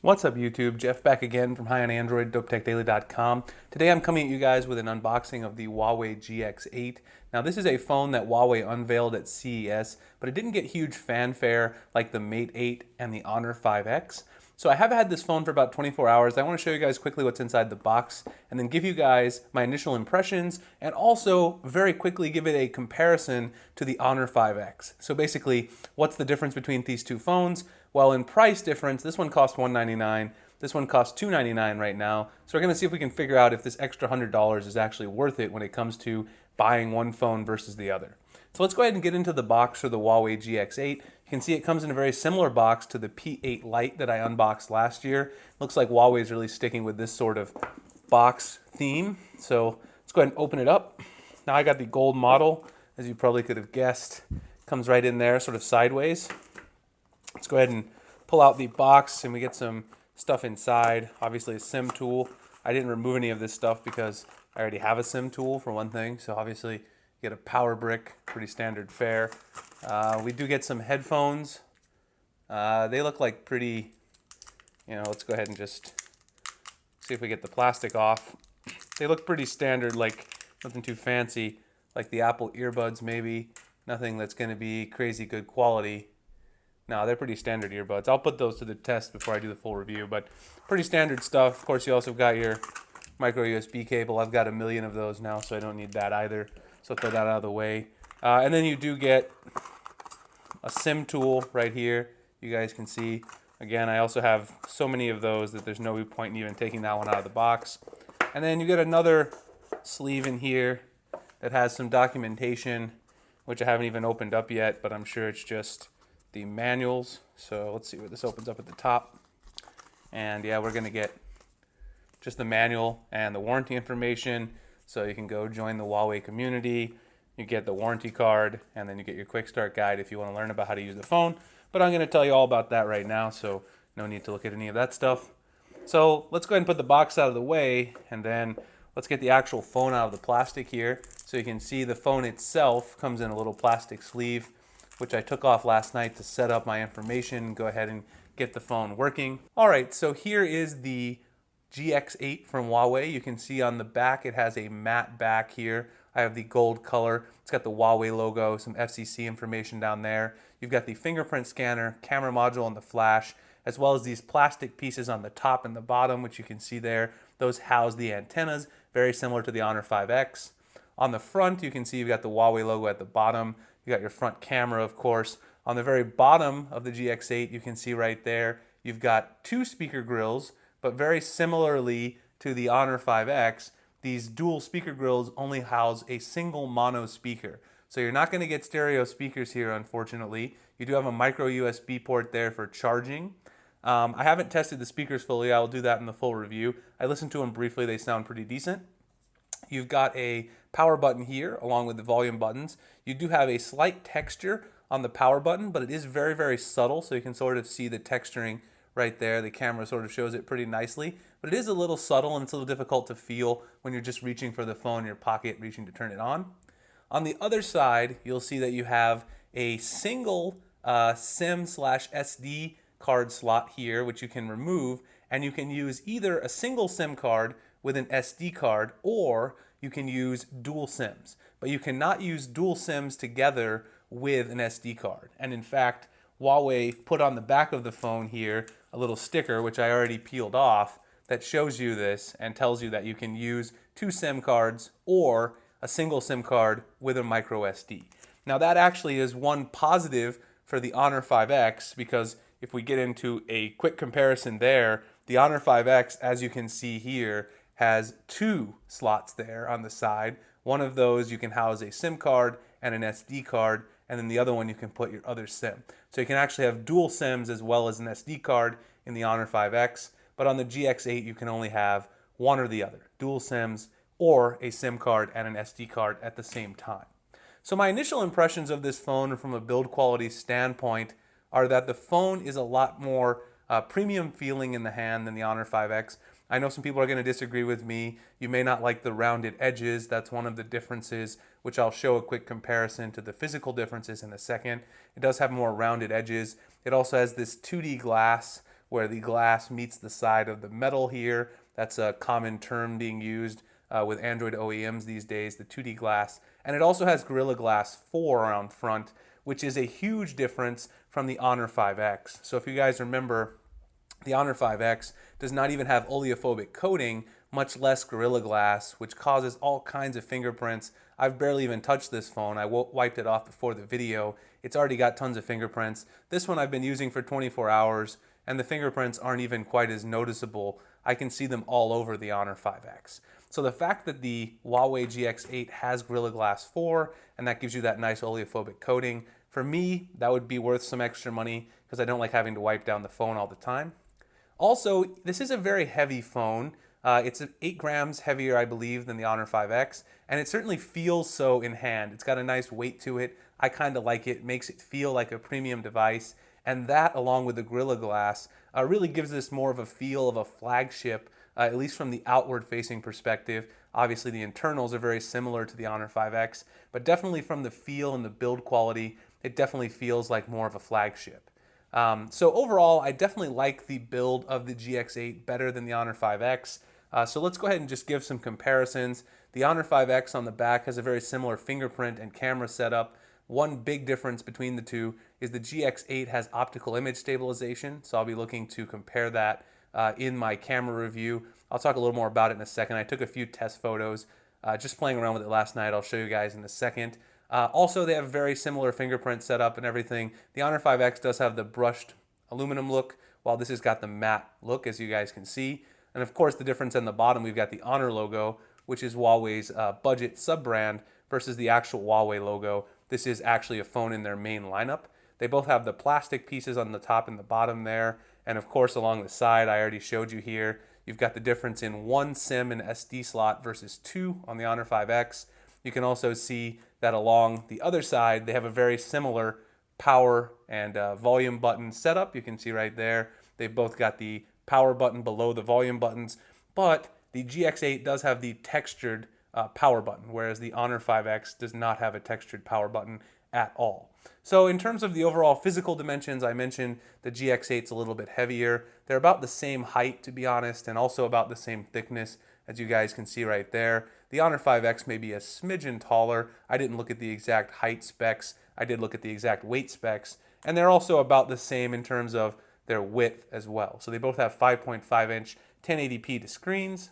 What's up YouTube? Jeff back again from High on Android, dopetechdaily.com. Today I'm coming at you guys with an unboxing of the Huawei GX8. Now this is a phone that Huawei unveiled at CES, but it didn't get huge fanfare like the Mate 8 and the Honor 5X. So I have had this phone for about 24 hours. I want to show you guys quickly what's inside the box and then give you guys my initial impressions and also very quickly give it a comparison to the Honor 5X. So basically, what's the difference between these two phones? Well, in price difference, this one costs $199, this one costs $299 right now. So we're going to see if we can figure out if this extra $100 is actually worth it when it comes to buying one phone versus the other. So let's go ahead and get into the box for the Huawei GX8. You can see it comes in a very similar box to the P8 Lite that I unboxed last year. Looks like Huawei is really sticking with this sort of box theme. So let's go ahead and open it up. Now I got the gold model, as you probably could have guessed. Comes right in there, sort of sideways. Let's go ahead and pull out the box and we get some stuff inside. Obviously a SIM tool. I didn't remove any of this stuff because I already have a SIM tool for one thing. So obviously you get a power brick, pretty standard fare. We do get some headphones. They look like pretty, let's go ahead and just see if we get the plastic off. They look pretty standard, like nothing too fancy, like the Apple earbuds maybe. Nothing that's going to be crazy good quality. No, they're pretty standard earbuds. I'll put those to the test before I do the full review, but pretty standard stuff. Of course, you also got your micro USB cable. I've got a million of those now, so I don't need that either. So throw that out of the way. And then you do get a SIM tool right here. You guys can see. Again, I also have so many of those that there's no point in even taking that one out of the box. And then you get another sleeve in here that has some documentation, which I haven't even opened up yet, but I'm sure it's just the manuals. So let's see where this opens up at the top. And yeah, we're going to get just the manual and the warranty information. So you can go join the Huawei community. You get the warranty card, and then you get your quick start guide if you want to learn about how to use the phone. But I'm going to tell you all about that right now, so no need to look at any of that stuff. So let's go ahead and put the box out of the way, and then let's get the actual phone out of the plastic here. So you can see the phone itself comes in a little plastic sleeve, which I took off last night to set up my information, go ahead and get the phone working. All right, so here is the GX8 from Huawei. You can see on the back it has a matte back here. I have the gold color. It's got the Huawei logo, some FCC information down there. You've got the fingerprint scanner, camera module, and the flash, as well as these plastic pieces on the top and the bottom, which you can see there. Those house the antennas, very similar to the Honor 5X. On the front, you can see you've got the Huawei logo at the bottom. You got your front camera, of course. On the very bottom of the GX8, you can see right there, you've got two speaker grills, but very similarly to the Honor 5X, these dual speaker grills only house a single mono speaker. So you're not going to get stereo speakers here, unfortunately. You do have a micro USB port there for charging. I haven't tested the speakers fully. I will do that in the full review. I listened to them briefly. They sound pretty decent. You've got a power button here along with the volume buttons. You do have a slight texture on the power button, but it is very, very subtle, so you can sort of see the texturing right there. The camera sort of shows it pretty nicely, but it is a little subtle and it's a little difficult to feel when you're just reaching for the phone in your pocket, reaching to turn it on. On the other side, you'll see that you have a single SIM/SD card slot here, which you can remove, and you can use either a single SIM card with an SD card, or you can use dual SIMs. But you cannot use dual SIMs together with an SD card. And in fact, Huawei put on the back of the phone here a little sticker, which I already peeled off, that shows you this and tells you that you can use two SIM cards or a single SIM card with a micro SD. Now that actually is one positive for the Honor 5X, because if we get into a quick comparison there, the Honor 5X, as you can see here, has two slots there on the side. One of those you can house a SIM card and an SD card, and then the other one you can put your other SIM. So you can actually have dual SIMs as well as an SD card in the Honor 5X, but on the GX8 you can only have one or the other, dual SIMs or a SIM card and an SD card at the same time. So my initial impressions of this phone from a build quality standpoint are that the phone is a lot more premium feeling in the hand than the Honor 5X. I know some people are going to disagree with me. You may not like the rounded edges. That's one of the differences, which I'll show a quick comparison to the physical differences in a second. It does have more rounded edges. It also has this 2D glass, where the glass meets the side of the metal here. That's a common term being used with Android OEMs these days, the 2D glass. And it also has Gorilla Glass 4 around front, which is a huge difference from the Honor 5X. So if you guys remember, the Honor 5X does not even have oleophobic coating, much less Gorilla Glass, which causes all kinds of fingerprints. I've barely even touched this phone. I wiped it off before the video. It's already got tons of fingerprints. This one I've been using for 24 hours, and the fingerprints aren't even quite as noticeable. I can see them all over the Honor 5X. So the fact that the Huawei GX8 has Gorilla Glass 4, and that gives you that nice oleophobic coating, for me, that would be worth some extra money because I don't like having to wipe down the phone all the time. Also, this is a very heavy phone. It's 8 grams heavier, I believe, than the Honor 5X, and it certainly feels so in hand. It's got a nice weight to it. I kind of like it. It makes it feel like a premium device, and that, along with the Gorilla Glass, really gives this more of a feel of a flagship, at least from the outward-facing perspective. Obviously, the internals are very similar to the Honor 5X, but definitely from the feel and the build quality, it definitely feels like more of a flagship. So overall, I definitely like the build of the GX8 better than the Honor 5X. So let's go ahead and just give some comparisons. The Honor 5X on the back has a very similar fingerprint and camera setup. One big difference between the two is the GX8 has optical image stabilization, so I'll be looking to compare that in my camera review. I'll talk a little more about it in a second. I took a few test photos just playing around with it last night. I'll show you guys in a second. Also, they have very similar fingerprint setup and everything. The Honor 5X does have the brushed aluminum look, while this has got the matte look, as you guys can see. And of course, the difference in the bottom, we've got the Honor logo, which is Huawei's budget sub-brand, versus the actual Huawei logo. This is actually a phone in their main lineup. They both have the plastic pieces on the top and the bottom there. And of course, along the side, I already showed you here, you've got the difference in 1 SIM and SD slot versus 2 on the Honor 5X. You can also see that along the other side, they have a very similar power and volume button setup. You can see right there, they've both got the power button below the volume buttons, but the GX8 does have the textured power button, whereas the Honor 5X does not have a textured power button at all. So in terms of the overall physical dimensions, I mentioned the GX8's a little bit heavier. They're about the same height, to be honest, and also about the same thickness, as you guys can see right there. The Honor 5X may be a smidgen taller. I didn't look at the exact height specs. I did look at the exact weight specs. And they're also about the same in terms of their width as well. So they both have 5.5-inch 1080p to screens.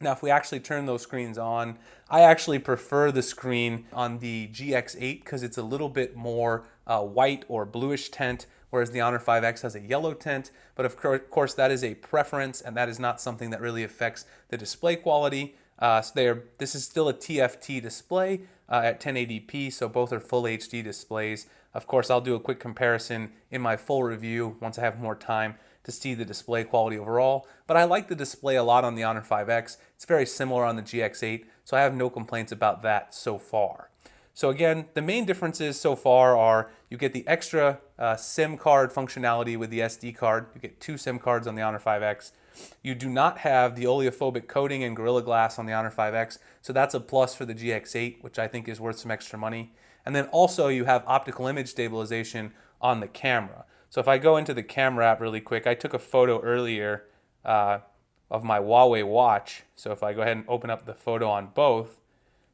Now, if we actually turn those screens on, I actually prefer the screen on the GX8 because it's a little bit more white or bluish tint, whereas the Honor 5X has a yellow tint. But of course, that is a preference, and that is not something that really affects the display quality. This is still a TFT display at 1080p, so both are full HD displays. Of course, I'll do a quick comparison in my full review once I have more time to see the display quality overall, but I like the display a lot on the Honor 5X. It's very similar on the GX8, so I have no complaints about that so far. So again, the main differences so far are you get the extra SIM card functionality with the SD card. You get 2 SIM cards on the Honor 5X. You do not have the oleophobic coating and Gorilla Glass on the Honor 5X, so that's a plus for the GX8, which I think is worth some extra money. And then also you have optical image stabilization on the camera. So if I go into the camera app really quick, I took a photo earlier of my Huawei watch. So if I go ahead and open up the photo on both,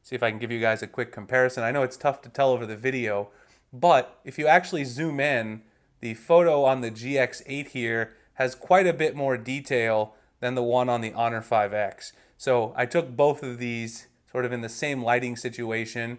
see if I can give you guys a quick comparison. I know it's tough to tell over the video, but if you actually zoom in, the photo on the GX8 here has quite a bit more detail than the one on the Honor 5X. So I took both of these sort of in the same lighting situation,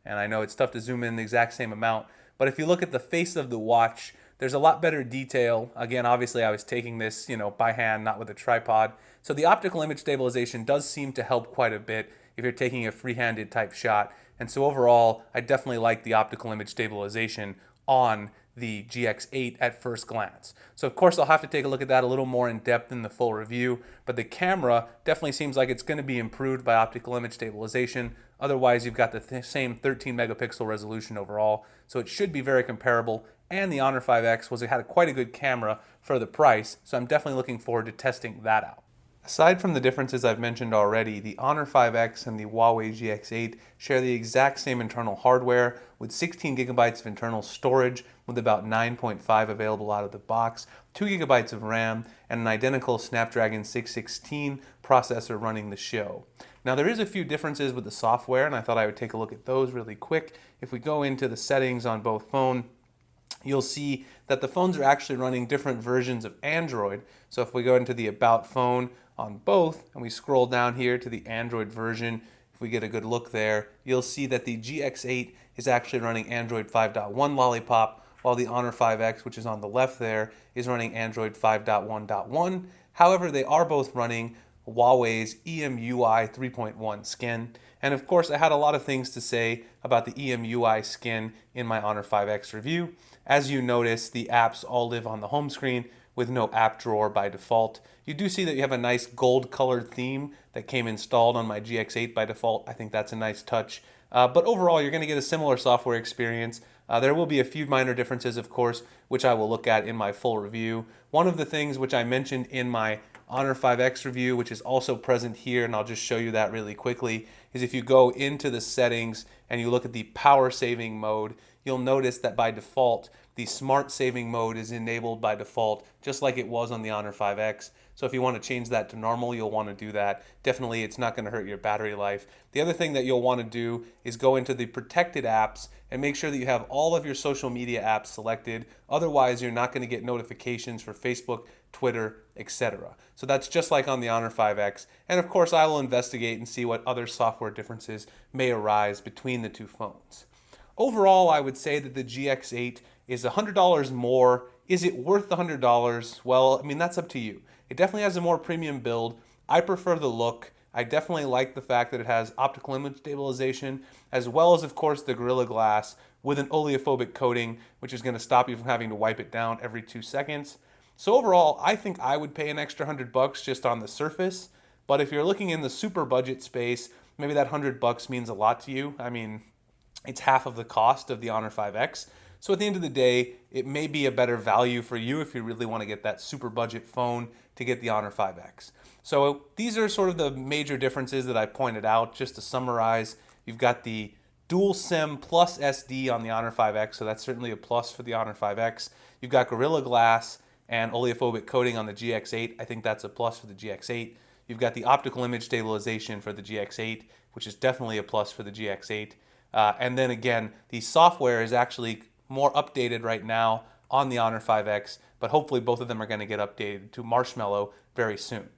and I know it's tough to zoom in the exact same amount, but if you look at the face of the watch, there's a lot better detail. Again, obviously I was taking this, by hand, not with a tripod. So the optical image stabilization does seem to help quite a bit if you're taking a free-handed type shot. And so overall, I definitely like the optical image stabilization on the GX8 at first glance. So of course I'll have to take a look at that a little more in depth in the full review, but the camera definitely seems like it's going to be improved by optical image stabilization. Otherwise, you've got the same 13 megapixel resolution overall, so it should be very comparable. And the Honor 5X had quite a good camera for the price, so I'm definitely looking forward to testing that out. Aside from the differences I've mentioned already, the Honor 5X and the Huawei GX8 share the exact same internal hardware with 16 gigabytes of internal storage. with about 9.5 available out of the box, 2 gigabytes of RAM, and an identical Snapdragon 616 processor running the show. Now there is a few differences with the software, and I thought I would take a look at those really quick. If we go into the settings on both phones, you'll see that the phones are actually running different versions of Android. So if we go into the About phone on both and we scroll down here to the Android version, if we get a good look there, you'll see that the GX8 is actually running Android 5.1 Lollipop, while the Honor 5X, which is on the left there, is running Android 5.1.1. However, they are both running Huawei's EMUI 3.1 skin. And of course, I had a lot of things to say about the EMUI skin in my Honor 5X review. As you notice, the apps all live on the home screen with no app drawer by default. You do see that you have a nice gold colored theme that came installed on my GX8 by default. I think that's a nice touch. But overall, you're going to get a similar software experience. There will be a few minor differences, of course, which I will look at in my full review. One of the things which I mentioned in my Honor 5X review, which is also present here, and I'll just show you that really quickly, is if you go into the settings and you look at the power saving mode, you'll notice that by default, the smart saving mode is enabled by default, just like it was on the Honor 5X. So if you want to change that to normal, you'll want to do that. Definitely, it's not going to hurt your battery life. The other thing that you'll want to do is go into the protected apps and make sure that you have all of your social media apps selected. Otherwise, you're not going to get notifications for Facebook, Twitter, etc. So that's just like on the Honor 5X. And of course, I will investigate and see what other software differences may arise between the two phones. Overall, I would say that the GX8 is $100 more. Is it worth the $100? Well, I mean, that's up to you. It definitely has a more premium build. I prefer the look. I definitely like the fact that it has optical image stabilization, as well as, of course, the Gorilla Glass with an oleophobic coating, which is going to stop you from having to wipe it down every 2 seconds. So overall, I think I would pay an extra $100 just on the surface. But if you're looking in the super budget space, maybe that $100 means a lot to you. I mean, it's half of the cost of the Honor 5X. So at the end of the day, it may be a better value for you if you really want to get that super budget phone to get the Honor 5X. So these are sort of the major differences that I pointed out. Just to summarize, you've got the dual SIM plus SD on the Honor 5X, so that's certainly a plus for the Honor 5X. You've got Gorilla Glass and oleophobic coating on the GX8. I think that's a plus for the GX8. You've got the optical image stabilization for the GX8, which is definitely a plus for the GX8. And then again, the software is actually more updated right now on the Honor 5X, but hopefully both of them are going to get updated to Marshmallow very soon.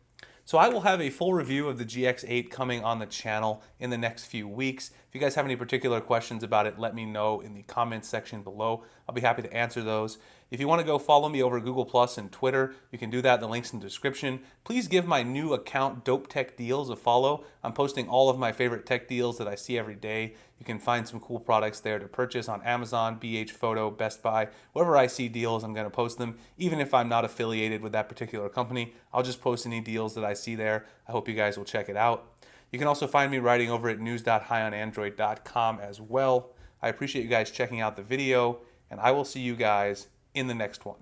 So I will have a full review of the GX8 coming on the channel in the next few weeks. If you guys have any particular questions about it, let me know in the comments section below. I'll be happy to answer those. If you want to go follow me over Google Plus and Twitter, you can do that. The link's in the description. Please give my new account, Dope Tech Deals, a follow. I'm posting all of my favorite tech deals that I see every day. You can find some cool products there to purchase on Amazon, BH Photo, Best Buy. Wherever I see deals, I'm going to post them. Even if I'm not affiliated with that particular company, I'll just post any deals that I see there. I hope you guys will check it out. You can also find me writing over at news.highonandroid.com as well. I appreciate you guys checking out the video, and I will see you guys in the next one.